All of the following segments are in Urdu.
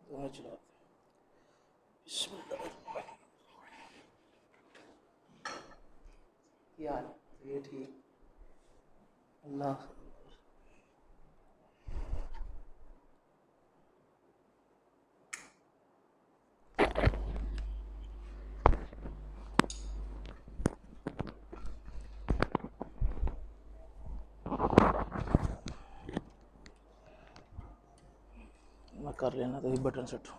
چلا بسم اللہ الرحمن کیا حال ہے؟ یہ ٹھیک اللہ میں کر لینا تو بٹن سٹو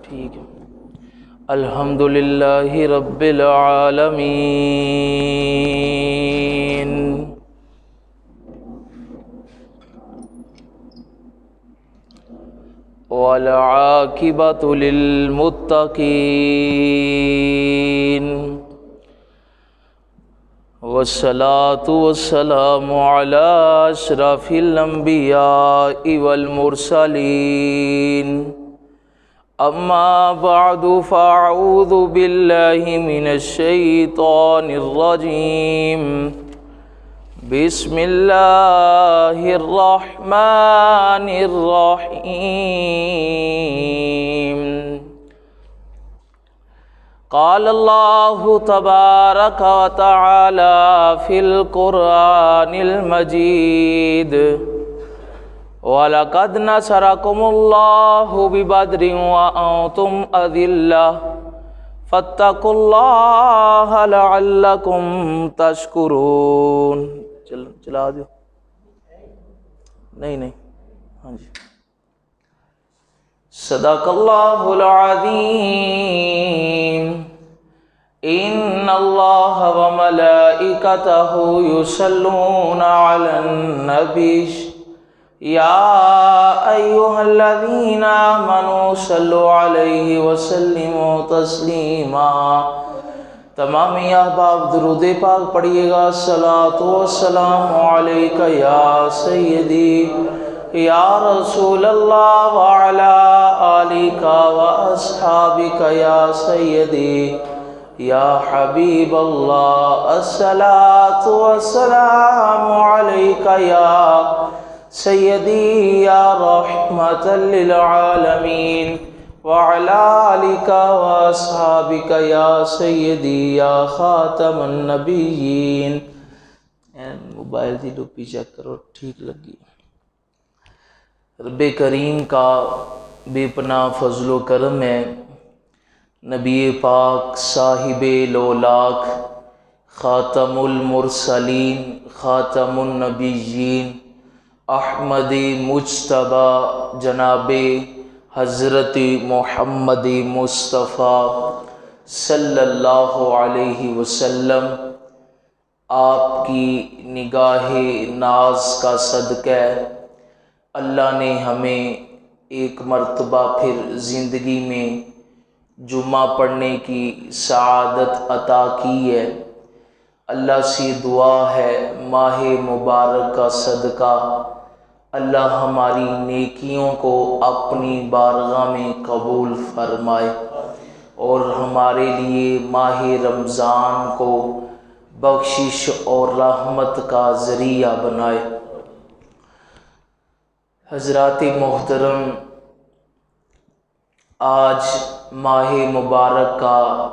ٹھیک ہے الحمد للہ رب العالمین والعاقبۃ للمتقین والصلاة والسلام علی اشرف الانبیاء والمرسلین اما بعد فاعوذ باللہ من الشیطان الرجیم بسم اللہ الرحمن الرحیم قال اللہ تبارک و تعالی فی القرآن المجید وَلَقَدْ نَصَرَكُمُ اللَّهُ بِبَدْرٍ وَأَنْتُمْ أَذِلَّةٌ فَاتَّقُوا اللَّهَ لَعَلَّكُمْ تَشْكُرُونَ چلا دیو نہیں ہاں جی صدق اللہ العظیم ان اللہ وملائکتہ یصلون علی النبی یا ایھا الذین آمنوا صلوا علیہ وسلموا تسلیما تمام احباب درود پاک پڑھیے گا الصلاۃ والسلام علیک یا سیدی یا رسول اللہ وعلی آلک واصحابک یا سیدی یا حبیب اللہ الصلاۃ والسلام علیک یا سیدی یا رحمت للعالمین وعلی آلک واصحابک یا سیدی یا خاتم النبیین موبائل دی ڈوپی چیک کرو ٹھیک لگی رب کریم کا بے پناہ فضل و کرم ہے نبی پاک صاحب لولاک خاتم المرسلین خاتم النبیین احمد مجتبی جناب حضرت محمد مصطفیٰ صلی اللہ علیہ وسلم آپ کی نگاہ ناز کا صدقہ اللہ نے ہمیں ایک مرتبہ پھر زندگی میں جمعہ پڑھنے کی سعادت عطا کی ہے اللہ سے دعا ہے ماہ مبارک کا صدقہ اللہ ہماری نیکیوں کو اپنی بارگاہ میں قبول فرمائے اور ہمارے لیے ماہ رمضان کو بخشش اور رحمت کا ذریعہ بنائے حضرات محترم آج ماہ مبارک کا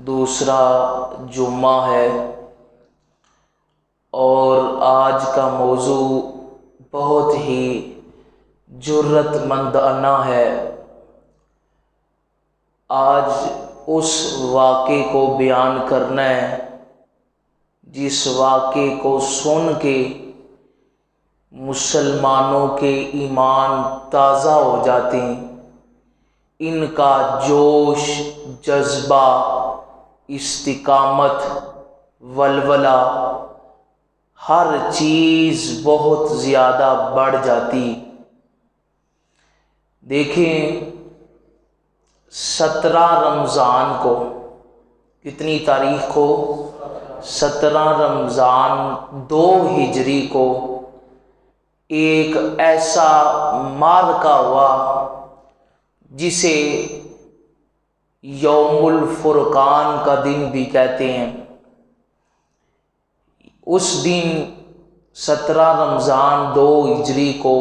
دوسرا جمعہ ہے اور آج کا موضوع بہت ہی جرأت مندانہ ہے آج اس واقعے کو بیان کرنا ہے جس واقعے کو سن کے مسلمانوں کے ایمان تازہ ہو جاتے ہیں ان کا جوش جذبہ استقامت ولولہ ہر چیز بہت زیادہ بڑھ جاتی دیکھیں 17 رمضان کو کتنی تاریخ کو 17 رمضان 2 ہجری کو ایک ایسا معرکہ ہوا جسے یوم الفرقان کا دن بھی کہتے ہیں۔ اس دن 17 رمضان 2 ہجری کو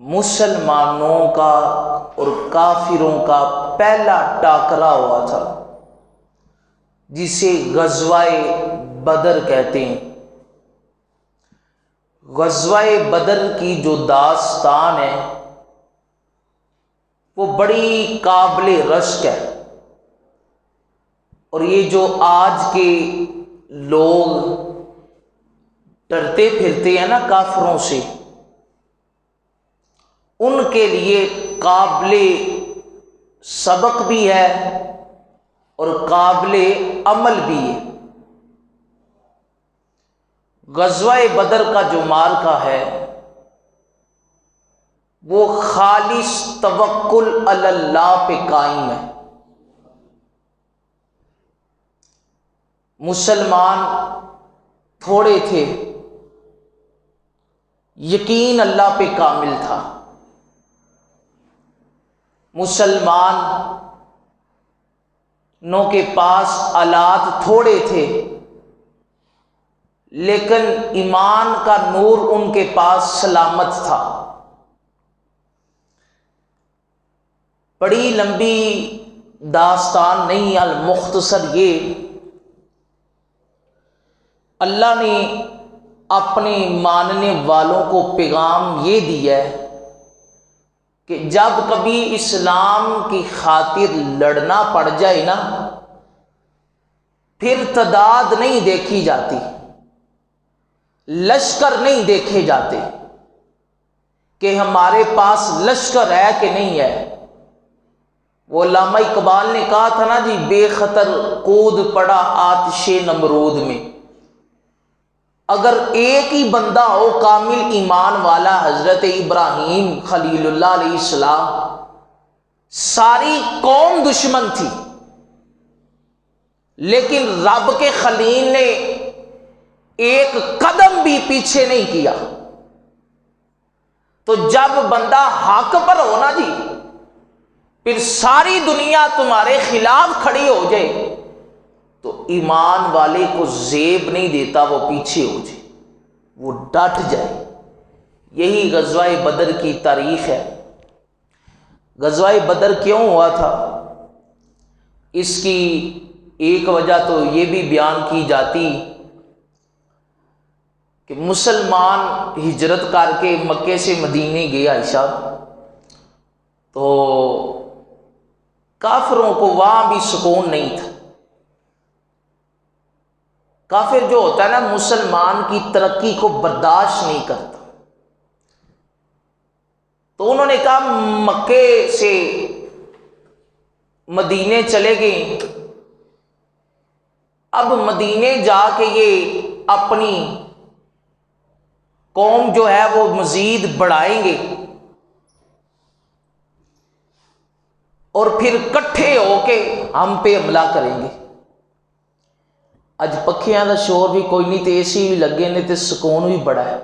مسلمانوں کا اور کافروں کا پہلا ٹاکرا ہوا تھا، جسے غزوہ بدر کہتے ہیں۔ غزوہ بدر کی جو داستان ہے وہ بڑی قابل رشک ہے، اور یہ جو آج کے لوگ ڈرتے پھرتے ہیں نا کافروں سے، ان کے لیے قابل سبق بھی ہے اور قابل عمل بھی ہے۔ غزوہ بدر کا جو معرکہ ہے وہ خالص توکل علی اللہ پہ قائم ہے۔ مسلمان تھوڑے تھے، یقین اللہ پہ کامل تھا۔ مسلمانوں کے پاس آلات تھوڑے تھے، لیکن ایمان کا نور ان کے پاس سلامت تھا۔ بڑی لمبی داستان نہیں، المختصر یہ، اللہ نے اپنے ماننے والوں کو پیغام یہ دیا ہے کہ جب کبھی اسلام کی خاطر لڑنا پڑ جائے نا، پھر تعداد نہیں دیکھی جاتی، لشکر نہیں دیکھے جاتے کہ ہمارے پاس لشکر ہے کہ نہیں ہے۔ وہ علامہ اقبال نے کہا تھا نا جی، بے خطر کود پڑا آتش نمرود میں۔ اگر ایک ہی بندہ ہو کامل ایمان والا، حضرت ابراہیم خلیل اللہ علیہ السلام، ساری قوم دشمن تھی، لیکن رب کے خلیل نے ایک قدم بھی پیچھے نہیں کیا۔ تو جب بندہ حق پر ہو نا جی، پھر ساری دنیا تمہارے خلاف کھڑی ہو جائے تو ایمان والے کو زیب نہیں دیتا وہ پیچھے ہو جائے، وہ ڈٹ جائے۔ یہی غزوہ بدر کی تاریخ ہے۔ غزوہ بدر کیوں ہوا تھا، اس کی ایک وجہ تو یہ بھی بیان کی جاتی کہ مسلمان ہجرت کر کے مکے سے مدینے گئے عائشہ، تو کافروں کو وہاں بھی سکون نہیں تھا۔ کافر جو ہوتا ہے نا، مسلمان کی ترقی کو برداشت نہیں کرتا، تو انہوں نے کہا مکے سے مدینے چلے گئے، اب مدینے جا کے یہ اپنی قوم جو ہے وہ مزید بڑھائیں گے، اور پھر کٹھے ہو کے ہم پہ حملہ کریں گے۔ اج پکھیاں دا شور بھی کوئی نہیں، تے اے سی بھی لگے نے، تے سکون بھی بڑا ہے۔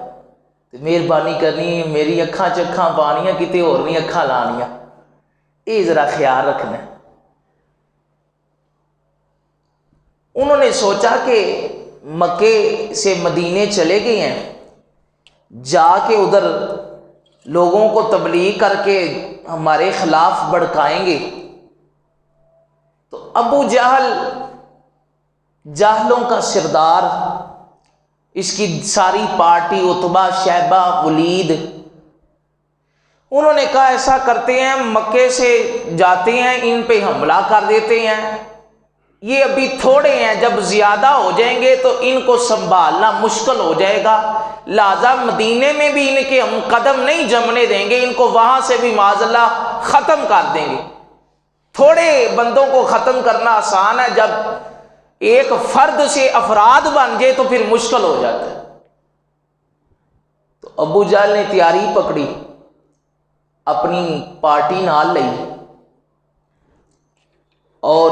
تے مہربانی کرنی میری اکھاں چکھاں پانیاں، کتے اور نہیں اکھاں لانیاں، یہ ذرا خیال رکھنا۔ انہوں نے سوچا کہ مکے سے مدینے چلے گئے ہیں، جا کے ادھر لوگوں کو تبلیغ کر کے ہمارے خلاف بھڑکائیں گے۔ تو ابو جہل، جاہلوں کا سردار، اس کی ساری پارٹی، عتبہ، شیبہ، ولید، انہوں نے کہا ایسا کرتے ہیں، مکے سے جاتے ہیں، ان پہ حملہ کر دیتے ہیں، یہ ابھی تھوڑے ہیں، جب زیادہ ہو جائیں گے تو ان کو سنبھالنا مشکل ہو جائے گا، لہذا مدینے میں بھی ان کے ہم قدم نہیں جمنے دیں گے، ان کو وہاں سے بھی معاذ اللہ ختم کر دیں گے۔ تھوڑے بندوں کو ختم کرنا آسان ہے، جب ایک فرد سے افراد بن جائے تو پھر مشکل ہو جاتا ہے۔ تو ابو جہل نے تیاری پکڑی، اپنی پارٹی نال لئی، اور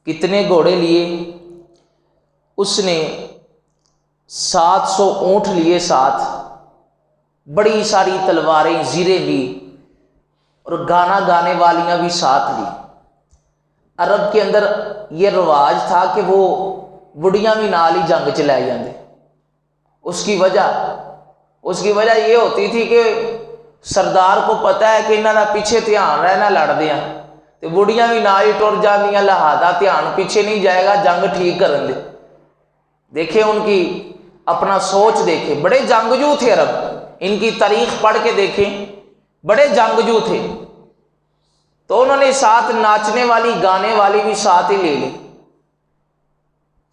کتنے گھوڑے لیے، اس نے 700 اونٹ لیے، ساتھ بڑی ساری تلواریں، زیریں لی، اور گانا گانے والیاں بھی ساتھ لی۔ عرب کے اندر یہ رواج تھا کہ وہ بڑھیاں بھی نال ہی جنگ چ لے جاندے۔ اس کی وجہ یہ ہوتی تھی کہ سردار کو پتہ ہے کہ انہاں دا پیچھے دھیان رہنا لڑدے ہیں، تو بڑھیاں بھی نال ہی ٹر جاندیاں، لہذا دھیان پیچھے نہیں جائے گا، جنگ ٹھیک کرن دے۔ دیکھیں ان کی اپنا سوچ دیکھیں، بڑے جنگجو تھے عرب، ان کی تاریخ پڑھ کے دیکھیں، بڑے جنگجو تھے۔ تو انہوں نے ساتھ ناچنے والی گانے والی بھی ساتھ ہی لے لی۔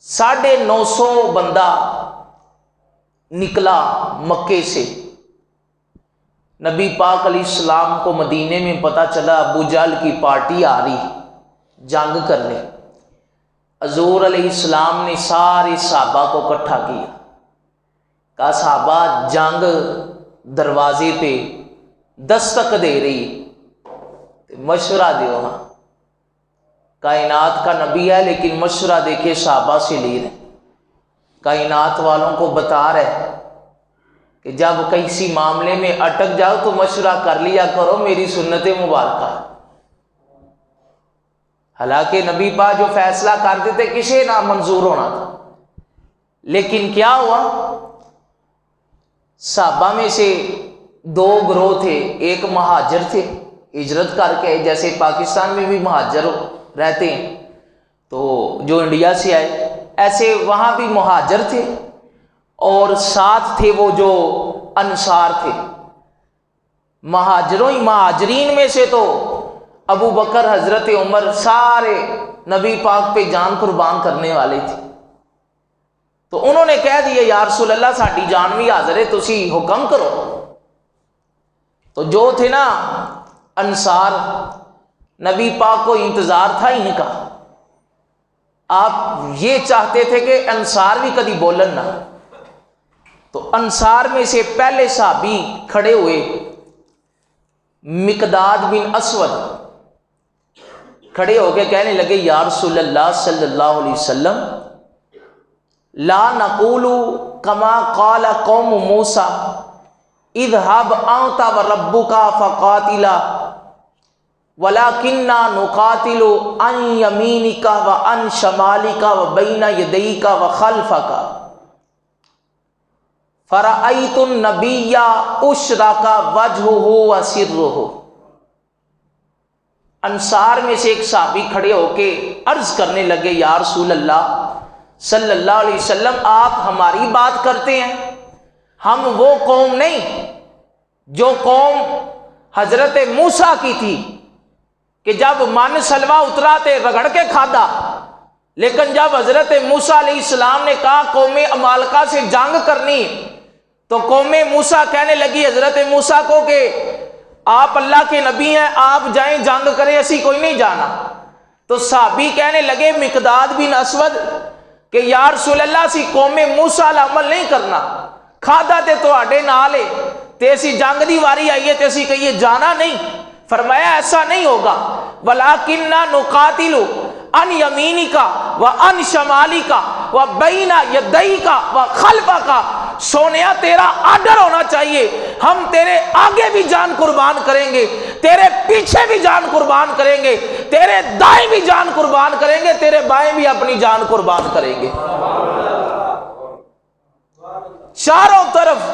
950 بندہ نکلا مکے سے۔ نبی پاک علیہ السلام کو مدینے میں پتہ چلا ابو جہل کی پارٹی آ رہی جنگ کرنے۔ حضور علیہ السلام نے سارے صحابہ کو اکٹھا کیا، کہا صحابہ جنگ دروازے پہ دستک دے رہی، مشورہ دیو۔ ہاں کائنات کا نبی ہے لیکن مشورہ دے کے صحابہ سے لے رہے، کائنات والوں کو بتا رہے کہ جب کسی معاملے میں اٹک جاؤ تو مشورہ کر لیا کرو، میری سنت مبارکہ۔ حالانکہ نبی پاک جو فیصلہ کر دیتے کسے نہ منظور ہونا تھا، لیکن کیا ہوا، صحابہ میں سے 2 گروہ تھے، ایک مہاجر تھے ہجرت کر کے، جیسے پاکستان میں بھی مہاجر رہتے ہیں تو جو انڈیا سے آئے، ایسے وہاں بھی مہاجر تھے، اور ساتھ تھے وہ جو انصار تھے۔ مہاجرین میں سے تو ابو بکر، حضرت عمر، سارے نبی پاک پہ جان قربان کرنے والے تھے۔ تو انہوں نے کہہ دیا یا رسول اللہ ساڈی جان بھی حاضر ہے، تسی حکم کرو۔ تو جو تھے نا انصار، نبی پاک کو انتظار تھا ان کا، آپ یہ چاہتے تھے کہ انصار بھی کبھی بولن نہ۔ تو انصار میں سے پہلے صحابی کھڑے ہوئے، مقداد بن اسود کھڑے ہو کے کہنے لگے یا رسول اللہ صلی اللہ علیہ وسلم لا نقول کما قال قوم موسیٰ اذهب انت وربک فقاتلا ولکننا نقاتل عن یمینک وعن شمالک وبین یدیک وخلفک فرأیت النبی اشرق وجهہ وسرہ۔ انصار میں سے ایک صحابی کھڑے ہو کے عرض کرنے لگے یا رسول اللہ صلی اللہ علیہ وسلم آپ ہماری بات کرتے ہیں، ہم وہ قوم نہیں جو قوم حضرت موسیٰ کی تھی کہ جب من سلوا اترا تے رگڑ کے کھادا، لیکن جب حضرت موسیٰ علیہ السلام نے کہا قوم عمالقہ سے جنگ کرنی تو قوم موسیٰ کہنے لگی حضرت موسیٰ کو کہ آپ اللہ کے نبی ہیں، آپ جائیں جنگ کریں، ایسی کوئی نہیں جانا۔ تو صحابی کہنے لگے مقداد بن اسود کہ یا رسول اللہ سی قوم موسیٰ عمل نہیں کرنا، کھادا تے تواڈے نال ہے تے اسی جنگ دی واری آئی ہے تے اسی کہیے جانا نہیں۔ فرمایا ایسا نہیں ہوگا، وَلَٰكِنَّا نُقَاتِلُ عَنْ يَمِينِكَ وَعَنْ شَمَالِكَ وَبَيْنَ يَدَيْكَ وَخَلْفَكَ۔ سونیا تیرا آرڈر ہونا چاہیے، ہم تیرے آگے بھی جان قربان کریں گے، تیرے پیچھے بھی جان قربان کریں گے، تیرے دائیں بھی جان قربان کریں گے، تیرے بائیں بھی اپنی جان قربان کریں گے۔ چاروں طرف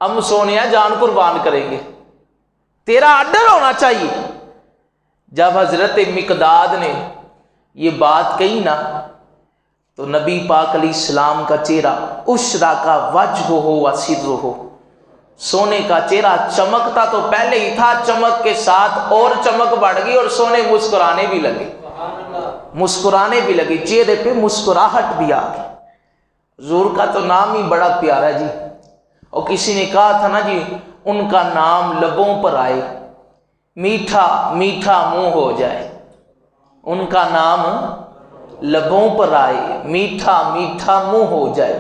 ہم سونیا جان قربان کریں گے، تیرا آرڈر ہونا چاہیے۔ جب حضرت مقداد نے یہ بات کہی نا تو نبی پاک علیہ السلام کا چہرہ اشرق وجہہ وسرہ، سونے کا چہرہ چمکتا تو پہلے ہی تھا، چمک کے ساتھ اور چمک بڑھ گئی اور سونے مسکرانے بھی لگے، مسکرانے بھی لگے، چہرے پہ مسکراہٹ بھی آ گئی۔ حضور کا تو نام ہی بڑا پیارا جی، اور کسی نے کہا تھا نا جی ان کا نام لبوں پر آئے میٹھا میٹھا منہ ہو جائے، ان کا نام لبوں پر آئے میٹھا میٹھا منہ ہو جائے،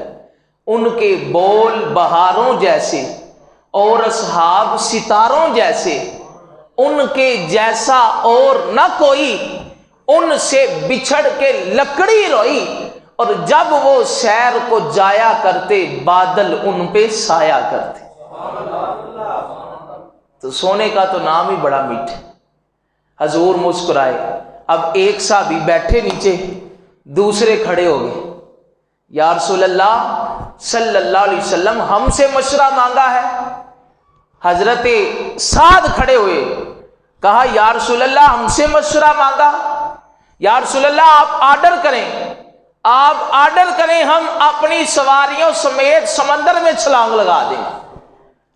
ان کے بول بہاروں جیسے اور اصحاب ستاروں جیسے، ان کے جیسا اور نہ کوئی، ان سے بچھڑ کے لکڑی روئی، اور جب وہ سیر کو جایا کرتے بادل ان پہ سایہ کرتے۔ تو سونے کا تو نام ہی بڑا میٹھا۔ حضور مسکرائے۔ اب ایک صحابی بیٹھے نیچے، دوسرے کھڑے ہو گئے، یا رسول اللہ صلی اللہ علیہ وسلم ہم سے مشورہ مانگا ہے۔ حضرت سعد کھڑے ہوئے، کہا یا رسول اللہ ہم سے مشورہ مانگا؟ یا رسول اللہ آپ آرڈر کریں، آپ آرڈر کریں، ہم اپنی سواریوں سمیت سمندر میں چھلانگ لگا دیں،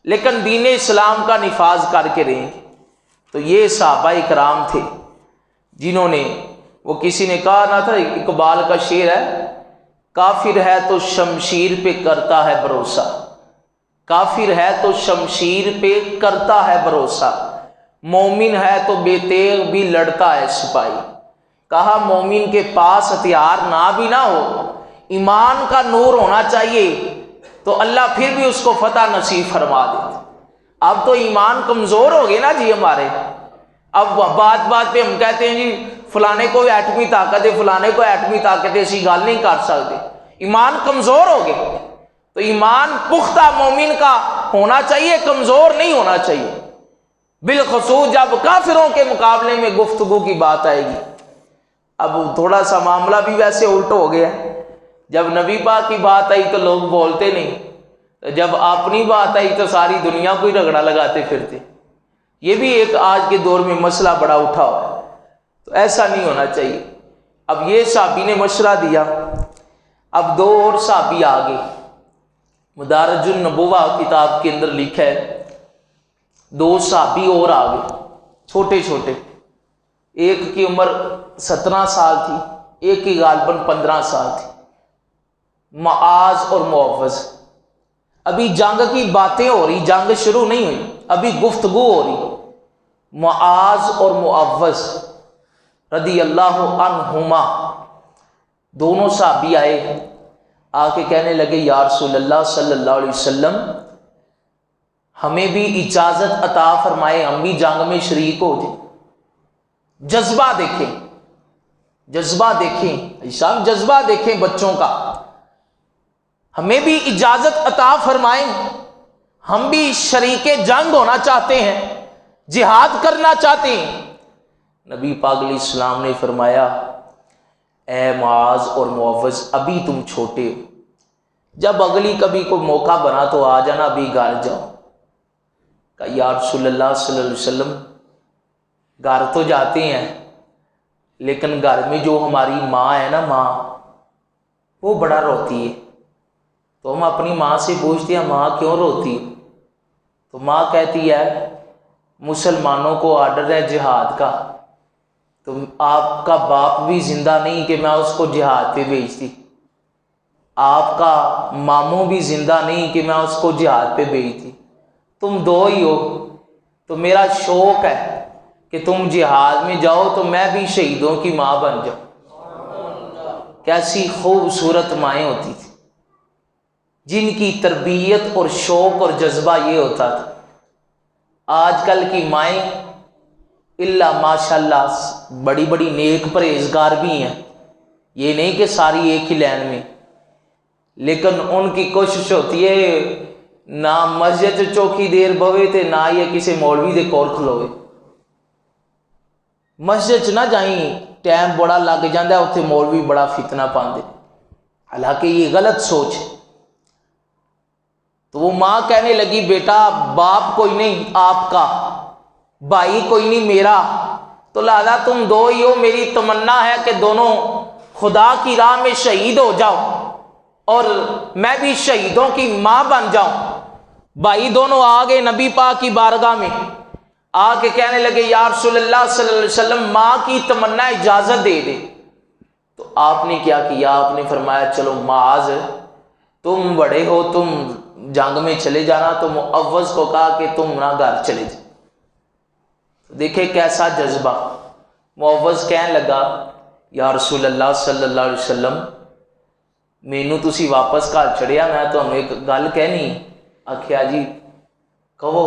لیکن دین اسلام کا نفاذ کر کے رہیں گے۔ تو یہ صحابہ کرام تھے جنہوں نے، وہ کسی نے کہا نہ تھا، اقبال کا شعر ہے، کافر ہے تو شمشیر پہ کرتا ہے بھروسہ، کافر ہے تو شمشیر پہ کرتا ہے بھروسہ، مومن ہے تو بے تیغ بھی لڑتا ہے سپاہی۔ کہا مومن کے پاس ہتھیار نہ بھی نہ ہو، ایمان کا نور ہونا چاہیے تو اللہ پھر بھی اس کو فتح نصیب فرما دیتے۔ اب تو ایمان کمزور ہو گئے نا جی ہمارے، اب بات بات پہ ہم کہتے ہیں جی فلانے کو ایٹمی طاقت ہے، فلانے کو ایٹمی طاقت ہے، ایسی گل نہیں کر سکتے، ایمان کمزور ہو گئے۔ تو ایمان پختہ مومن کا ہونا چاہیے، کمزور نہیں ہونا چاہیے، بالخصوص جب کافروں کے مقابلے میں گفتگو کی بات آئے گی۔ اب تھوڑا سا معاملہ بھی ویسے الٹ ہو گیا، جب نبی پاک کی بات آئی تو لوگ بولتے نہیں، جب اپنی بات آئی تو ساری دنیا کو ہی رگڑا لگاتے پھرتے۔ یہ بھی ایک آج کے دور میں مسئلہ بڑا اٹھا ہوا ہے، تو ایسا نہیں ہونا چاہیے۔ اب یہ صحابی نے مشورہ دیا، اب دو اور صحابی آگے، مدارج النبوہ کتاب کے اندر لکھا ہے، دو صحابی اور آگے چھوٹے چھوٹے، ایک کی عمر 17 سال تھی، ایک کی غالباً 15 سال تھی، معاذ اور معوذ۔ ابھی جنگ کی باتیں ہو رہی، جنگ شروع نہیں ہوئی، ابھی گفتگو ہو رہی۔ معاذ اور معوذ رضی اللہ عنہما دونوں صحابی آئے، آ کے کہنے لگے یا رسول اللہ صلی اللہ علیہ وسلم ہمیں بھی اجازت عطا فرمائے، ہم بھی جنگ میں شریک ہو جائیں۔ جذبہ دیکھیں، جذبہ دیکھیں صاحب، جذبہ دیکھیں بچوں کا، ہمیں بھی اجازت عطا فرمائیں، ہم بھی شریک جنگ ہونا چاہتے ہیں، جہاد کرنا چاہتے ہیں۔ نبی پاک علیہ السلام نے فرمایا اے معاذ اور معوذ ابھی تم چھوٹے ہو، جب اگلی کبھی کوئی موقع بنا تو آ جانا، ابھی گھر جاؤ۔ کہا یا رسول اللہ صلی اللہ علیہ وسلم گھر تو جاتے ہیں، لیکن گھر میں جو ہماری ماں ہے نا، ماں وہ بڑا روتی ہے، تو ہم اپنی ماں سے پوچھتے ہیں ماں کیوں روتی ہے؟ تو ماں کہتی ہے مسلمانوں کو آرڈر ہے جہاد کا، تو آپ کا باپ بھی زندہ نہیں کہ میں اس کو جہاد پہ بھیجتی، آپ کا ماموں بھی زندہ نہیں کہ میں اس کو جہاد پہ بھیجتی، تم دو ہی ہو، تو میرا شوق ہے کہ تم جہاد میں جاؤ تو میں بھی شہیدوں کی ماں بن جاؤں۔ کیسی خوبصورت مائیں ہوتی تھی جن کی تربیت اور شوق اور جذبہ یہ ہوتا تھا۔ آج کل کی مائیں اللہ ماشاءاللہ بڑی بڑی نیک پرہیزگار بھی ہیں، یہ نہیں کہ ساری ایک ہی لائن میں، لیکن ان کی کوشش ہوتی ہے نہ مسجد چوکھی دیر بوے تے نہ یہ کسی مولوی دے کول کھلوے، مسجد نہ جائیں، ٹائم بڑا لگ جاندہ ہے، اتنے مولوی بڑا فتنہ پاندے، حالانکہ یہ غلط سوچ ہے۔ تو وہ ماں کہنے لگی بیٹا باپ کوئی نہیں آپ کا، بھائی کوئی نہیں میرا، تو لہذا تم دو ہی ہو، میری تمنا ہے کہ دونوں خدا کی راہ میں شہید ہو جاؤ اور میں بھی شہیدوں کی ماں بن جاؤں۔ بھائی دونوں آگے نبی پاک کی بارگاہ میں آ کے کہنے لگے یا رسول اللہ صلی اللہ علیہ وسلم ماں کی تمنا اجازت دے دے۔ تو آپ نے کیا کیا؟ آپ نے فرمایا چلو معاذ تم بڑے ہو، تم جنگ میں چلے جانا، تو معوذ کو کہا کہ تم نہ گھر چلے جاؤ۔ دیکھیں کیسا جذبہ۔ معوذ کہنے لگا یا رسول اللہ صلی اللہ علیہ وسلم مینوں تسی واپس گھر چڑھیا، میں تمہیں ایک گل کہنی۔ آکھیا جی کہو۔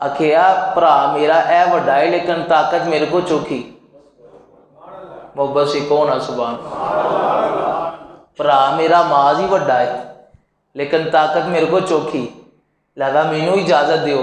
آکھیا بھرا میرا اے وڈا ہے لیکن طاقت میرے کو چوکھی۔ محبت سے کون ہے سبحان اللہ۔ بھرا میرا معاذ ہی وڈا ہے لیکن طاقت میرے کو چوکھی، لہذا مینوں اجازت دیو۔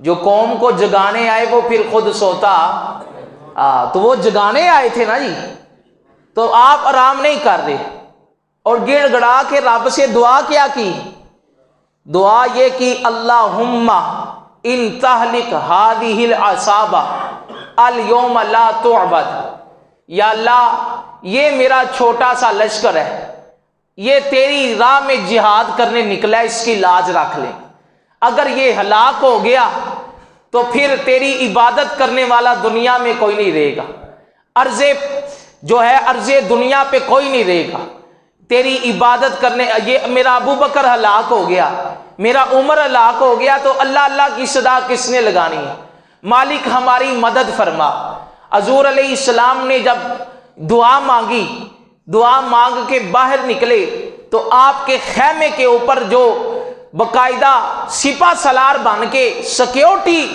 جو قوم کو جگانے آئے وہ پھر خود سوتا تو وہ جگانے آئے تھے نا جی، تو آپ آرام نہیں کر رہے اور گڑ گڑا کے رب سے دعا کیا کی؟ دعا یہ کی اللہم ان تہلک ہذہ العصابہ اليوم لا تعبد، یا اللہ یہ میرا چھوٹا سا لشکر ہے، یہ تیری راہ میں جہاد کرنے نکلا ہے، اس کی لاج رکھ لیں، اگر یہ ہلاک ہو گیا تو پھر تیری عبادت کرنے والا دنیا میں کوئی نہیں رہے گا، عرض دنیا پہ کوئی نہیں رہے گا تیری عبادت کرنے۔ یہ میرا ابو بکر ہلاک ہو گیا، میرا عمر ہلاک ہو گیا تو اللہ اللہ کی صدا کس نے لگانی ہے؟ مالک ہماری مدد فرما۔ حضور علیہ السلام نے جب دعا مانگی، دعا مانگ کے باہر نکلے تو آپ کے خیمے کے اوپر جو باقاعدہ سپہ سالار بن کے سیکیورٹی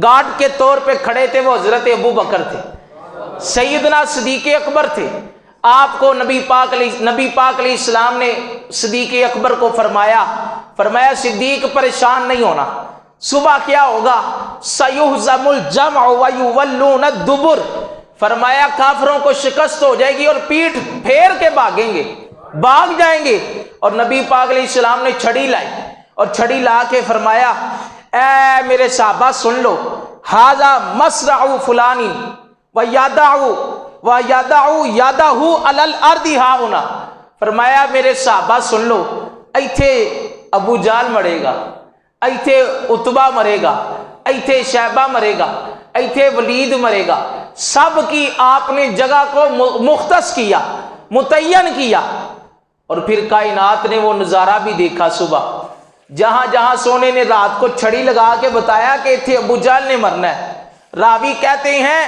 گارڈ کے طور پہ کھڑے تھے وہ حضرت ابو بکر تھے، سیدنا صدیق اکبر تھے۔ آپ کو نبی پاک علیہ السلام نے صدیق اکبر کو فرمایا صدیق پریشان نہیں ہونا، صبح کیا ہوگا؟ سیہزم الجمع ویولون الدبر، فرمایا کافروں کو شکست ہو جائے گی اور پیٹھ پھیر کے بھاگ جائیں گے۔ اور نبی پاک علیہ السلام نے چھڑی لائی اور چھڑی لا کے فرمایا اے میرے صحابہ سن لو، ھذا مصرع فلانی وَيَدَعُ يَدَهُ عَلَى الْأَرْضِ ہَاہُنَا، فرمایا میرے صحابہ سن لو، ایتھے ابو جہل مرے گا، ایتھے عتبہ مرے گا، ایتھے شیبہ مرے گا، ایتھے ولید مرے گا، سب کی آپ نے جگہ کو مختص کیا، متعین کیا۔ اور پھر کائنات نے وہ نظارہ بھی دیکھا صبح، جہاں جہاں سونے نے رات کو چھڑی لگا کے بتایا کہ ایتھے ابو جہل نے مرنا ہے۔ راوی کہتے ہیں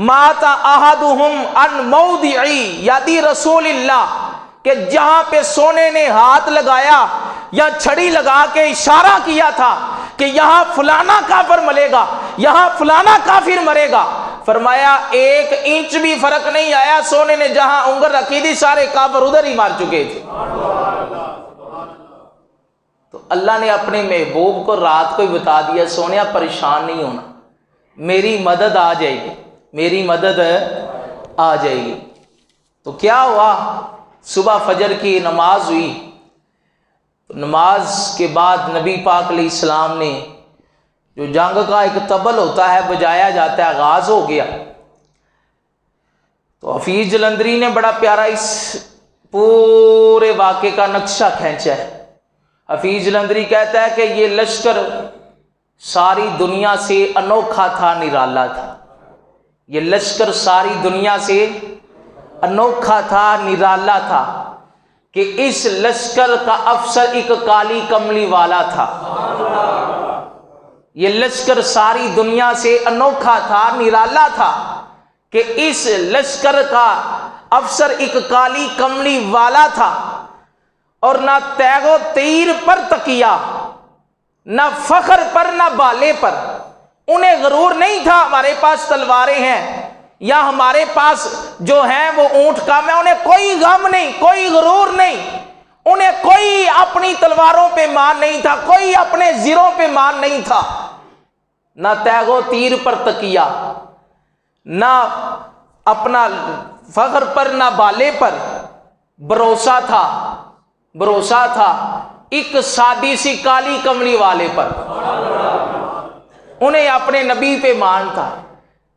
مات احدہم عن موضع ید رسول اللہ، کہ جہاں پہ سونے نے ہاتھ لگایا یا چھڑی لگا کے اشارہ کیا تھا کہ یہاں فلانا کافر ملے گا، یہاں فلانا کافر مرے گا، فرمایا 1 انچ بھی فرق نہیں آیا، سونے نے جہاں انگل رکھی تھی سارے کافر ادھر ہی مار چکے تھے۔ تو اللہ نے اپنے محبوب کو رات کو ہی بتا دیا سونیا پریشان نہیں ہونا، میری مدد آ جائے گی، میری مدد آ جائے گی۔ تو کیا ہوا؟ صبح فجر کی نماز ہوئی، تو نماز کے بعد نبی پاک علیہ السلام نے جو جنگ کا ایک طبل ہوتا ہے بجایا جاتا ہے، آغاز ہو گیا۔ تو حفیظ جلندری نے بڑا پیارا اس پورے واقعے کا نقشہ کھینچا ہے۔ حفیظ جلندری کہتا ہے کہ یہ لشکر ساری دنیا سے انوکھا تھا، نرالا تھا، یہ لشکر ساری دنیا سے انوکھا تھا، نرالا تھا، کہ اس لشکر کا افسر ایک کالی کملی والا تھا۔ یہ لشکر ساری دنیا سے انوکھا تھا، نرالا تھا، کہ اس لشکر کا افسر ایک کالی کملی والا تھا، اور نہ تیغ و تیر پر تکیہ، نہ فخر پر نہ بالے پر، انہیں غرور نہیں تھا ہمارے پاس تلواریں ہیں یا ہمارے پاس جو ہیں وہ اونٹ کم ہے، انہیں کوئی غم نہیں، کوئی غرور نہیں، انہیں کوئی اپنی تلواروں پہ مان نہیں تھا، کوئی اپنے زروں پہ مان نہیں تھا، نہ تیغ و تیر پر تکیہ، نہ اپنا فخر پر نہ بالے پر، بھروسہ تھا ایک سادی سی کالی کملی والے پر، انہیں اپنے نبی پہ مان تھا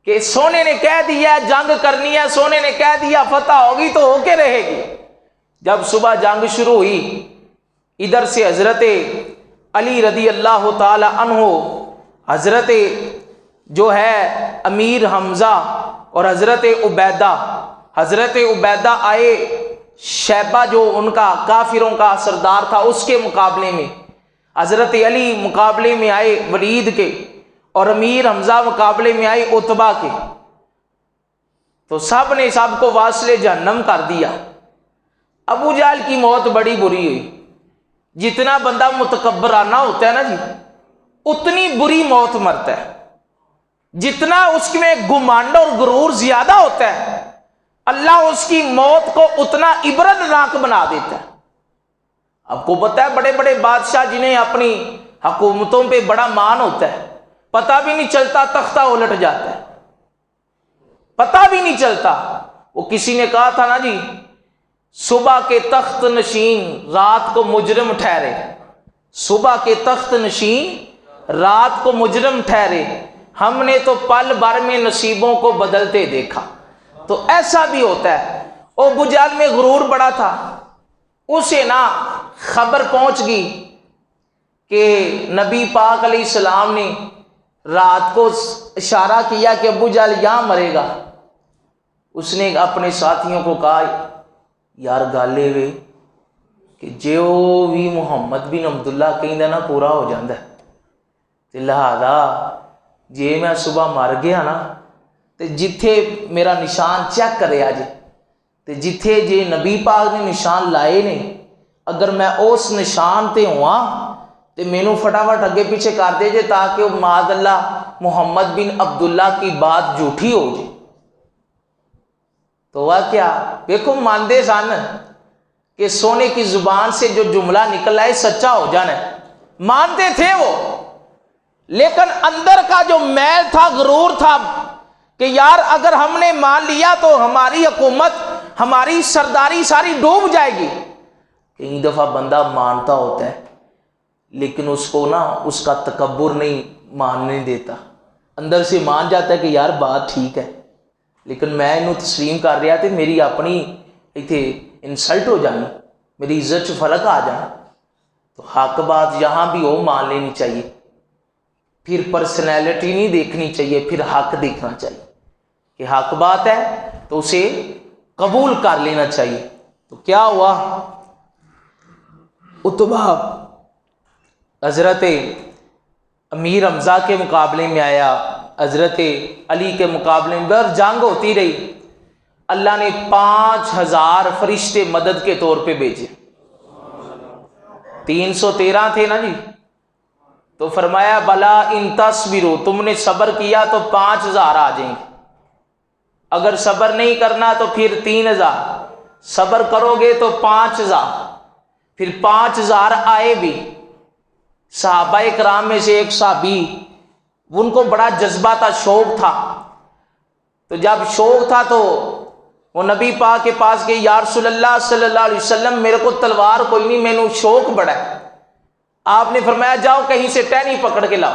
کہ سونے نے کہہ دیا جنگ کرنی ہے، سونے نے کہہ دیا فتح ہوگی تو ہو کے رہے گی۔ جب صبح جنگ شروع ہوئی، ادھر سے حضرت علی رضی اللہ تعالی عنہ، حضرت جو ہے امیر حمزہ اور حضرت عبیدہ آئے، شیبہ جو ان کا کافروں کا سردار تھا اس کے مقابلے میں، حضرت علی مقابلے میں آئے ولید کے، اور امیر حمزہ مقابلے میں آئے عتبہ کے، تو سب نے سب کو واصل جہنم کر دیا۔ ابو جہل کی موت بڑی بری ہوئی، جتنا بندہ متکبرانہ ہوتا ہے نا جی اتنی بری موت مرتا ہے، جتنا اس میں گمانڈ اور غرور زیادہ ہوتا ہے اللہ اس کی موت کو اتنا عبرتناک بنا دیتا ہے۔ آپ کو پتہ ہے بڑے بڑے بادشاہ جنہیں اپنی حکومتوں پہ بڑا مان ہوتا ہے، پتہ بھی نہیں چلتا تختہ الٹ جاتا ہے، پتہ بھی نہیں چلتا۔ وہ کسی نے کہا تھا نا جی، صبح کے تخت نشین رات کو مجرم ٹھہرے، صبح کے تخت نشین رات کو مجرم ٹھہرے، ہم نے تو پل بھر میں نصیبوں کو بدلتے دیکھا۔ تو ایسا بھی ہوتا ہے۔ ابو جہل میں غرور بڑا تھا، اسے نا خبر پہنچ گئی کہ نبی پاک علیہ السلام نے رات کو اشارہ کیا کہ ابو جہل یہاں مرے گا۔ اس نے اپنے ساتھیوں کو کہا یار گالے وے کہ جو بھی محمد بن عبداللہ کہیں نا پورا ہو جاتا ہے، تو لہذا جے میں صبح مر گیا نا تو جتھے میرا نشان چیک کرے آج، تو جتھے جے نبی پاک نے نشان لائے نے، اگر میں اس نشان تے ہوا تو مینوں فٹافٹ اگے پیچھے کر دے جے، تاکہ معاذ اللہ محمد بن عبداللہ کی بات جھوٹی ہو جائے۔ تو ہوا کیا؟ دیکھو ماندے سن کہ سونے کی زبان سے جو جملہ نکل آئے سچا ہو جانا ہے، مانتے تھے وہ، لیکن اندر کا جو میل تھا، غرور تھا کہ یار اگر ہم نے مان لیا تو ہماری حکومت، ہماری سرداری ساری ڈوب جائے گی۔ کئی دفعہ بندہ مانتا ہوتا ہے لیکن اس کو نا اس کا تکبر نہیں ماننے دیتا، اندر سے مان جاتا ہے کہ یار بات ٹھیک ہے، لیکن میں انہوں تسلیم کر رہا تھے میری اپنی ایتھے انسلٹ ہو جانی، میری عزت چ فرق آ جانا۔ تو حق بات یہاں بھی وہ مان لینی چاہیے، پھر پرسنالٹی نہیں دیکھنی چاہیے، پھر حق دیکھنا چاہیے کہ حق بات ہے تو اسے قبول کر لینا چاہیے۔ تو کیا ہوا؟ اتبا حضرت امیر حمزہ کے مقابلے میں آیا، حضرت علی کے مقابلے میں، اور جنگ ہوتی رہی۔ اللہ نے 5000 فرشتے مدد کے طور پہ بھیجے، 313 تھے نا جی، تو فرمایا بلا ان تصبروا، تم نے صبر کیا تو 5000 آ جائیں گے، اگر صبر نہیں کرنا تو پھر 3000، صبر کرو گے تو 5000، پھر 5000 آئے بھی۔ صحابہ کرام میں سے ایک صحابی، ان کو بڑا جذبہ تھا، شوق تھا، تو جب شوق تھا تو وہ نبی پاک کے پاس گئے، یا رسول اللہ صلی اللہ علیہ وسلم میرے کو تلوار کوئی نہیں، میں نے شوق بڑا ہے۔ آپ نے فرمایا جاؤ کہیں سے ٹہنی پکڑ کے لاؤ،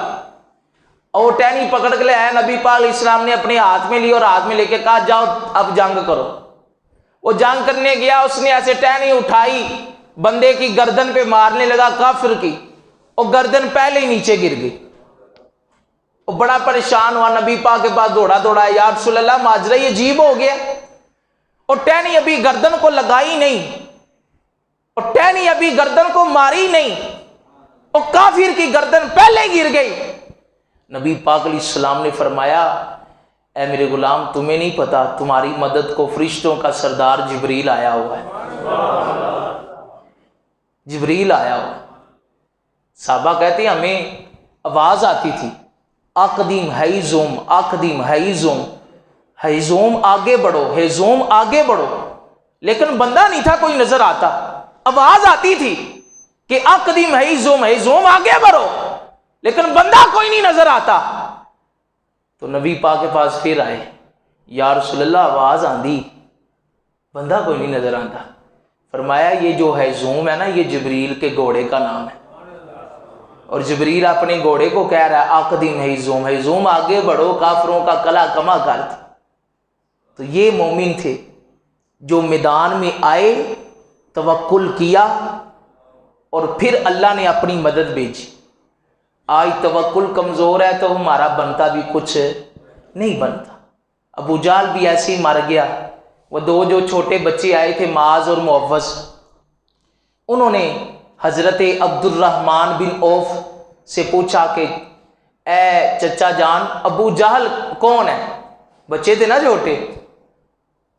اور وہ ٹہنی پکڑ کے لے آیا، نبی پاک علیہ السلام نے اپنے ہاتھ میں لی اور ہاتھ میں لے کے کہا جاؤ اب جنگ کرو۔ وہ جنگ کرنے گیا، اس نے ایسے ٹہنی اٹھائی، بندے کی گردن پہ مارنے لگا، کافر کی، اور گردن پہلے ہی نیچے گر گئی۔ وہ بڑا پریشان ہوا، نبی پاک کے پاس دوڑا دوڑا، یا رسول اللہ ماجرا یہ عجیب ہو گیا، اور ٹہنی ابھی گردن کو لگائی نہیں، اور ٹہنی ابھی گردن کو ماری نہیں، اور کافر کی گردن پہلے گر گئی۔ نبی پاک علیہ السلام نے فرمایا اے میرے غلام، تمہیں نہیں پتا تمہاری مدد کو فرشتوں کا سردار جبریل آیا ہوا ہے، جبریل آیا ہوا ہے۔ صحابہ کہتے ہیں ہمیں آواز آتی تھی اقدم ہیزوم، اقدم ہیزوم، ہیزوم آگے بڑھو، ہیزوم آگے بڑھو، لیکن بندہ نہیں تھا کوئی نظر آتا، آواز آتی تھی کہ اقدم ہیزوم، ہیزوم آگے بڑھو، لیکن بندہ کوئی نہیں نظر آتا۔ تو نبی پاک کے پاس پھر آئے، یا رسول اللہ آواز آندی، بندہ کوئی نہیں نظر آتا۔ فرمایا یہ جو ہیزوم ہے نا، یہ جبریل کے گھوڑے کا نام ہے، اور جبریل اپنے گھوڑے کو کہہ رہا ہے اقدم ہیزوم، ہیزوم آگے بڑھو، کافروں کا کلا کما کر۔ تو یہ مومن تھے جو میدان میں آئے، توکل کیا، اور پھر اللہ نے اپنی مدد بھیجی۔ آج توکل کمزور ہے تو ہمارا بنتا بھی کچھ نہیں بنتا۔ ابو جہل بھی ایسے ہی مر گیا۔ وہ دو جو چھوٹے بچے آئے تھے معاذ اور معوذ، انہوں نے حضرت عبد الرحمن بن عوف سے پوچھا کہ اے چچا جان ابو جہل کون ہے؟ بچے تھے نا چھوٹے،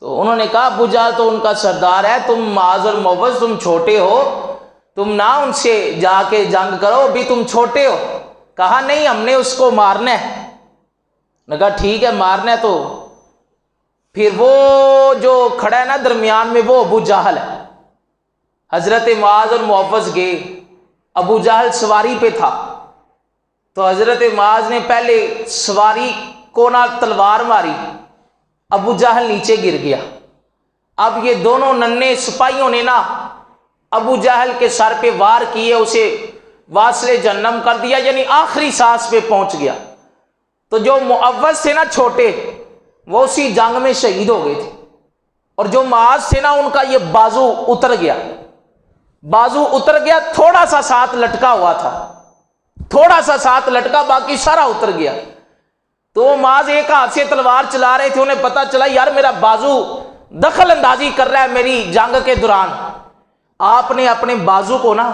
تو انہوں نے کہا ابو جہل تو ان کا سردار ہے، تم معاذ اور معوذ تم چھوٹے ہو، تم نہ ان سے جا کے جنگ کرو، ابھی تم چھوٹے ہو۔ کہا نہیں ہم نے اس کو مارنا ہے۔ نے کہا ٹھیک ہے مارنا ہے، تو پھر وہ جو کھڑا ہے نا درمیان میں وہ ابو جہل ہے۔ حضرت معاذ اور معوذ گئے، ابو جہل سواری پہ تھا، تو حضرت معاذ نے پہلے سواری کو نہ تلوار ماری، ابو جہل نیچے گر گیا۔ اب یہ دونوں ننھے سپاہیوں نے نا ابو جہل کے سر پہ وار کیے، اسے واصل جہنم کر دیا، یعنی آخری سانس پہ پہنچ گیا۔ تو جو معوذ تھے نا چھوٹے، وہ اسی جنگ میں شہید ہو گئے تھے، اور جو معاذ تھے نا ان کا یہ بازو اتر گیا، بازو اتر گیا، تھوڑا سا ساتھ لٹکا ہوا تھا، تھوڑا سا ساتھ لٹکا، باقی سارا اتر گیا۔ تو وہ معاذ ایک ہاتھ سے تلوار چلا رہے تھے، انہیں پتا چلا یار میرا بازو دخل اندازی کر رہا ہے میری جنگ کے دوران۔ آپ نے اپنے بازو کو نا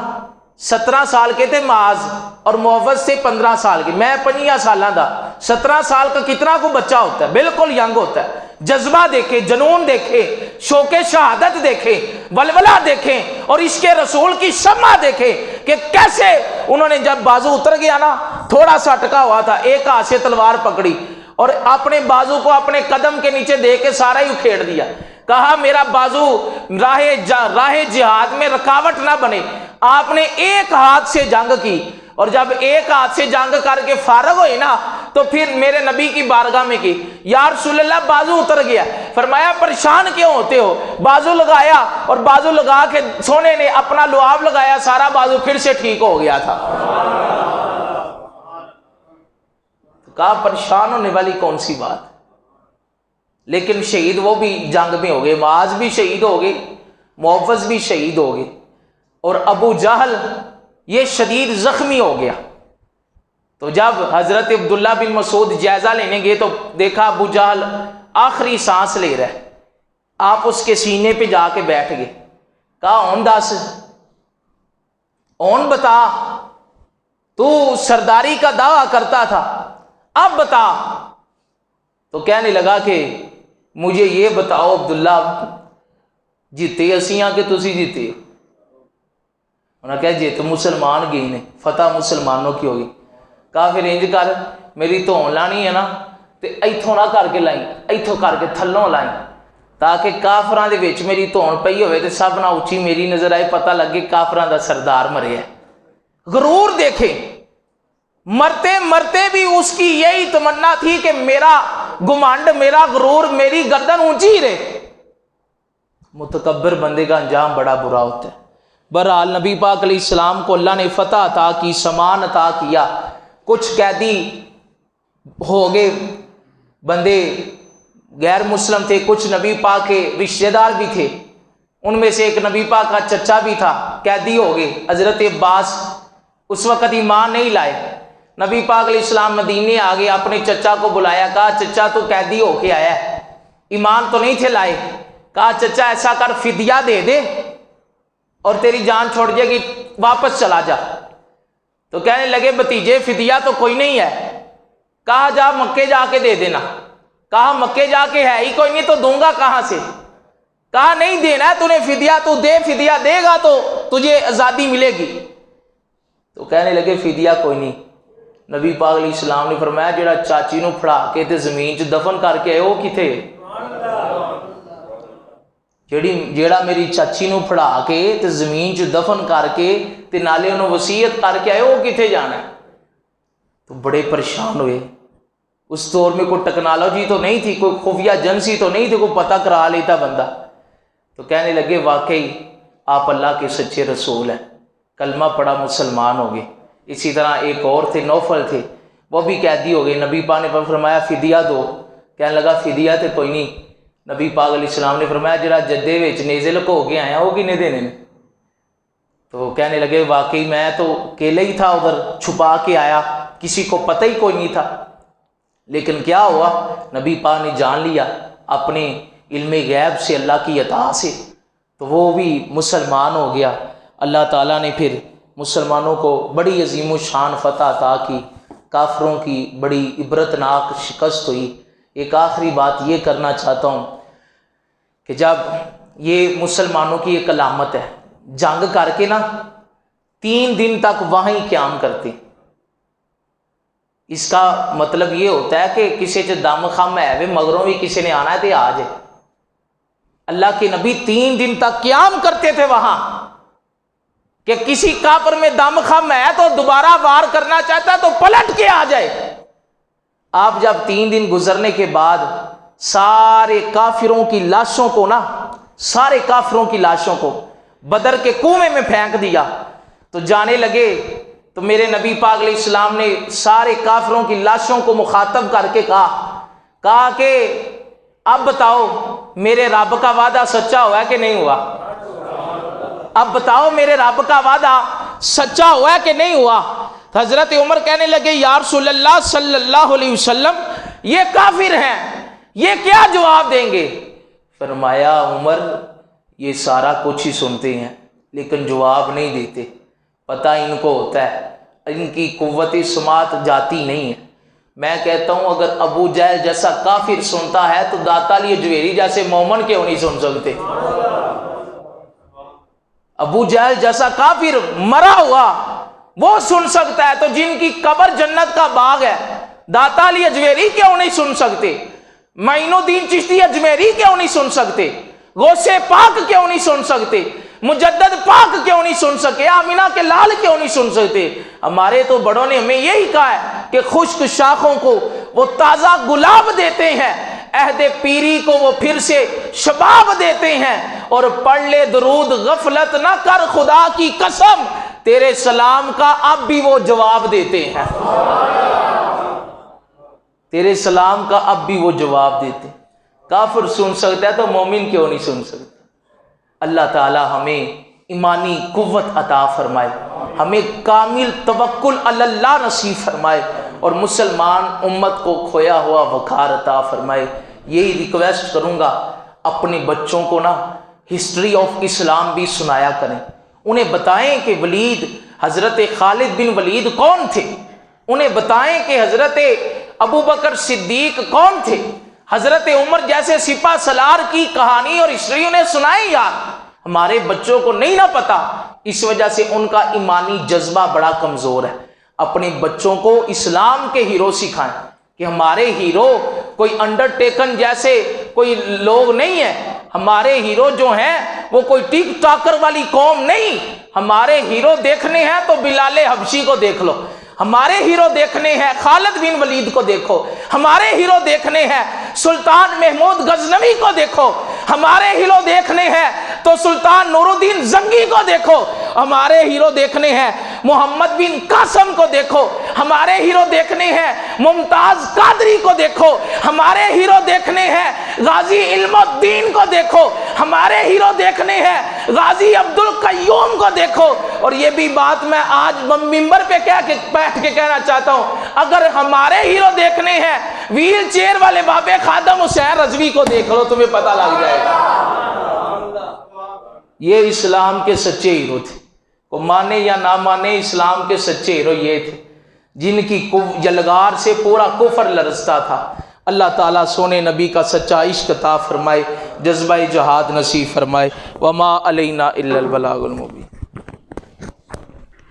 17 سال کے تھے معاذ، اور معوذ سے 15 سال کے، میں 50 سالاں دا، 17 سال کا کتنا کو بچہ ہوتا ہے، بالکل ینگ ہوتا ہے۔ جذبہ دیکھے، جنون دیکھے، شوق شہادت دیکھے، ولولہ دیکھیں، اور عشق رسول کی شمع دیکھے کہ کیسے انہوں نے جب بازو اتر گیا نا، تھوڑا سا اٹکا ہوا تھا، ایک ہاتھ سے تلوار پکڑی اور اپنے بازو کو اپنے قدم کے نیچے دے کے سارا ہی اکھیڑ دیا، کہا میرا بازو راہ جہاد میں رکاوٹ نہ بنے۔ آپ نے ایک ہاتھ سے جنگ کی، اور جب ایک ہاتھ سے جنگ کر کے فارغ ہوئے نا تو پھر میرے نبی کی بارگاہ میں کی، یا رسول اللہ بازو اتر گیا۔ فرمایا پریشان کیوں ہوتے ہو؟ بازو لگایا، اور بازو لگا کے سونے نے اپنا لعاب لگایا، سارا بازو پھر سے ٹھیک ہو گیا تھا۔ کہا پریشان ہونے والی کون سی بات؟ لیکن شہید وہ بھی جنگ میں ہو گئے، معاذ بھی شہید ہو گئے، معوذ بھی شہید ہو گئے، اور ابو جہل یہ شدید زخمی ہو گیا۔ تو جب حضرت عبداللہ بن مسعود جائزہ لینے گئے تو دیکھا ابو جہل آخری سانس لے رہا ہے، آپ اس کے سینے پہ جا کے بیٹھ گئے، کہا اون دس، اون بتا، تو سرداری کا دعویٰ کرتا تھا، اب بتا۔ تو کہنے لگا کہ مجھے یہ بتاؤ عبداللہ، جیتے اسیاں کہ تسی جیتے؟ انہوں نے کہا جیت مسلمان گئی نے، فتح مسلمانوں کی ہوگی۔ کہا پھر انج کر، میری دھون لانی ہے نا تے ایتھوں نہ کر کے لائیں، ایتھوں کر کے تھلوں لائیں، تاکہ کافراں دے وچ میری دھون پئی ہوئے تے سب نہ اچھی میری نظر آئے، پتہ لگے کافراں دا سردار مرے ہے۔ غرور دیکھیں، مرتے مرتے بھی اس کی یہی تمنا تھی کہ میرا گمانڈ، میرا غرور، میری گردن اونچی رہے۔ متکبر بندے کا انجام بڑا برا ہوتا ہے۔ بہرحال نبی پاک علیہ السلام کو اللہ نے فتح عطا کی، سامان عطا کیا، کچھ قیدی ہو گئے، بندے غیر مسلم تھے، کچھ نبی پاک کے رشتہ دار بھی تھے، ان میں سے ایک نبی پاک کا چچا بھی تھا، قیدی ہو گئے۔ حضرت عباس اس وقت ایمان نہیں لائے، نبی پاک علیہ السلام مدینے آ گئے، اپنے چچا کو بلایا، کہا چچا تو قیدی ہو کے آیا ہے، ایمان تو نہیں تھے لائے؟ کہا چچا ایسا کر فدیہ دے دے اور تیری جان چھوڑ جائے گی، واپس چلا جا۔ تو کہنے لگے بھتیجے فدیہ تو کوئی نہیں ہے۔ کہا جا مکے جا کے دے دینا۔ کہا مکے جا کے ہے ہی کوئی نہیں تو دوں گا کہاں سے؟ کہا نہیں دینا ہے تو نے فدیہ، تو دے، فدیہ دے گا تو تجھے آزادی ملے گی۔ تو کہنے لگے فدیہ کوئی نہیں۔ نبی پاک علیہ السلام نے فرمایا جڑا چاچی نو پھڑا کے تے زمین چ دفن کر کے آئے وہ کتے؟ جیڑا میری چاچی نو پھڑا کے تے زمین چ دفن کر کے تے نالے انہوں وصیت کر کے آئے وہ کتے جانا ہے؟ تو بڑے پریشان ہوئے۔ اس دور میں کوئی ٹیکنالوجی تو نہیں تھی، کوئی خفیہ ایجنسی تو نہیں تھی، کوئی پتہ کرا لیتا بندہ۔ تو کہنے لگے واقعی آپ اللہ کے سچے رسول ہیں، کلمہ پڑھا مسلمان ہو گئے۔ اسی طرح ایک اور تھے، نوفل تھے، وہ بھی قیدی ہو گئے۔ نبی پاک نے فرمایا فدیہ دو۔ کہنے لگا فدیہ تے کوئی نہیں۔ نبی پاک علیہ السلام نے فرمایا جڑا جدے وچ نیزے لکو کے آیا وہ کنے دینے نے؟ تو کہنے لگے واقعی میں تو اکیلے ہی تھا، ادھر چھپا کے آیا، کسی کو پتہ ہی کوئی نہیں تھا۔ لیکن کیا ہوا، نبی پاک نے جان لیا اپنے علم غیب سے، اللہ کی عطا سے، تو وہ بھی مسلمان ہو گیا۔ اللہ تعالیٰ نے پھر مسلمانوں کو بڑی عظیم و شان فتح عطا کی، کافروں کی بڑی عبرتناک شکست ہوئی۔ ایک آخری بات یہ کرنا چاہتا ہوں کہ جب یہ مسلمانوں کی ایک علامت ہے، جنگ کر کے نا 3 دن تک وہاں ہی قیام کرتے، اس کا مطلب یہ ہوتا ہے کہ کسی چ دم خم ہے مگروں بھی کسی نے آنا ہے تو آ جائے۔ اللہ کے نبی 3 دن تک قیام کرتے تھے وہاں، کہ کسی کافر میں دم خم ہے تو دوبارہ وار کرنا چاہتا ہے تو پلٹ کے آ جائے۔ آپ جب 3 دن گزرنے کے بعد سارے کافروں کی لاشوں کو سارے کافروں کی لاشوں کو بدر کے کنویں میں پھینک دیا تو جانے لگے، تو میرے نبی پاک علیہ السلام نے سارے کافروں کی لاشوں کو مخاطب کر کے کہا کہ اب بتاؤ میرے رب کا وعدہ سچا ہوا ہے کہ نہیں ہوا؟ اب بتاؤ میرے رب کا وعدہ سچا ہوا ہے کہ نہیں ہوا؟ حضرت عمر کہنے لگے یا رسول اللہ صلی اللہ علیہ وسلم یہ کافر ہیں، یہ کیا جواب دیں گے؟ فرمایا عمر یہ سارا کچھ ہی سنتے ہیں لیکن جواب نہیں دیتے، پتہ ان کو ہوتا ہے، ان کی قوت سماعت جاتی نہیں ہے۔ میں کہتا ہوں اگر ابو جہل جیسا کافر سنتا ہے تو داتا علی اجویری جیسے مومن کیوں نہیں سن سکتے؟ ابو جہل جیسا کافر مرا ہوا وہ سن سکتا ہے تو جن کی قبر جنت کا باغ ہے داتا علی اجویری کیوں نہیں سن سکتے؟ معین الدین چشتی اجمیری کیوں نہیں سن سکتے؟ غوث پاک کیوں نہیں سن سکتے؟ مجدد پاک کیوں نہیں سن سکے؟ آمینہ کے لال کیوں نہیں سن سکتے؟ ہمارے تو بڑوں نے ہمیں یہی کہا ہے کہ خشک شاخوں کو وہ تازہ گلاب دیتے ہیں، عہد پیری کو وہ پھر سے شباب دیتے ہیں، اور پڑھ لے درود غفلت نہ کر خدا کی قسم، تیرے سلام کا اب بھی وہ جواب دیتے ہیں، تیرے سلام کا اب بھی وہ جواب دیتے۔ کافر سن سکتا ہے تو مومن کیوں نہیں سن سکتا؟ اللہ تعالی ہمیں ایمانی قوت عطا فرمائے، ہمیں کامل توکل علی اللہ نصیب فرمائے، اور مسلمان امت کو کھویا ہوا وقار عطا فرمائے۔ یہی ریکویسٹ کروں گا اپنے بچوں کو ہسٹری آف اسلام بھی سنایا کریں، انہیں بتائیں کہ ولید حضرت خالد بن ولید کون تھے، انہیں بتائیں کہ حضرت ابو بکر صدیق کون تھے، حضرت عمر جیسے سپہ سالار کی کہانی اور ہسٹری انہیں سنائیں یار۔ ہمارے بچوں کو نہیں پتا، اس وجہ سے ان کا ایمانی جذبہ بڑا کمزور ہے۔ اپنے بچوں کو اسلام کے ہیرو سکھائیں کہ ہمارے ہیرو کوئی انڈر ٹیکن جیسے کوئی لوگ نہیں ہیں، ہمارے ہیرو جو ہیں وہ کوئی ٹک ٹاکر والی قوم نہیں، ہمارے ہیرو دیکھنے ہیں تو بلال حبشی کو دیکھ لو، ہمارے ہیرو دیکھنے ہیں خالد بن ولید کو دیکھو، ہمارے ہیرو دیکھنے ہیں سلطان محمود غزنوی کو دیکھو، ہمارے ہیرو دیکھنے ہیں تو سلطان نور الدین زنگی کو دیکھو، ہمارے ہیرو دیکھنے ہیں محمد بن قاسم کو دیکھو، ہمارے ہیرو دیکھنے ہیں ممتاز قادری کو دیکھو، ہمارے ہیرو دیکھنے ہیں غازی علم الدین کو دیکھو، ہمارے ہیرو دیکھنے ہیں غازی عبد القیوم کو دیکھو۔ اور یہ بھی بات میں آج ممبر پہ بیٹھ کے کہنا چاہتا ہوں، اگر ہمارے ہیرو دیکھنے ہیں ویل چیئر والے بابے خادم حسین رضوی کو دیکھ لو، تمہیں پتہ لگ جائے گا۔ یہ اسلام کے سچے ہیرو تھے، کو مانے یا نہ مانے اسلام کے سچے ہیرو یہ تھے جن کی یلغار سے پورا کفر لرزتا تھا۔ اللہ تعالیٰ سونے نبی کا سچا عشق عطا فرمائے، جذبہ جہاد نصیب فرمائے۔ وما علینا الا البلاغ المبین۔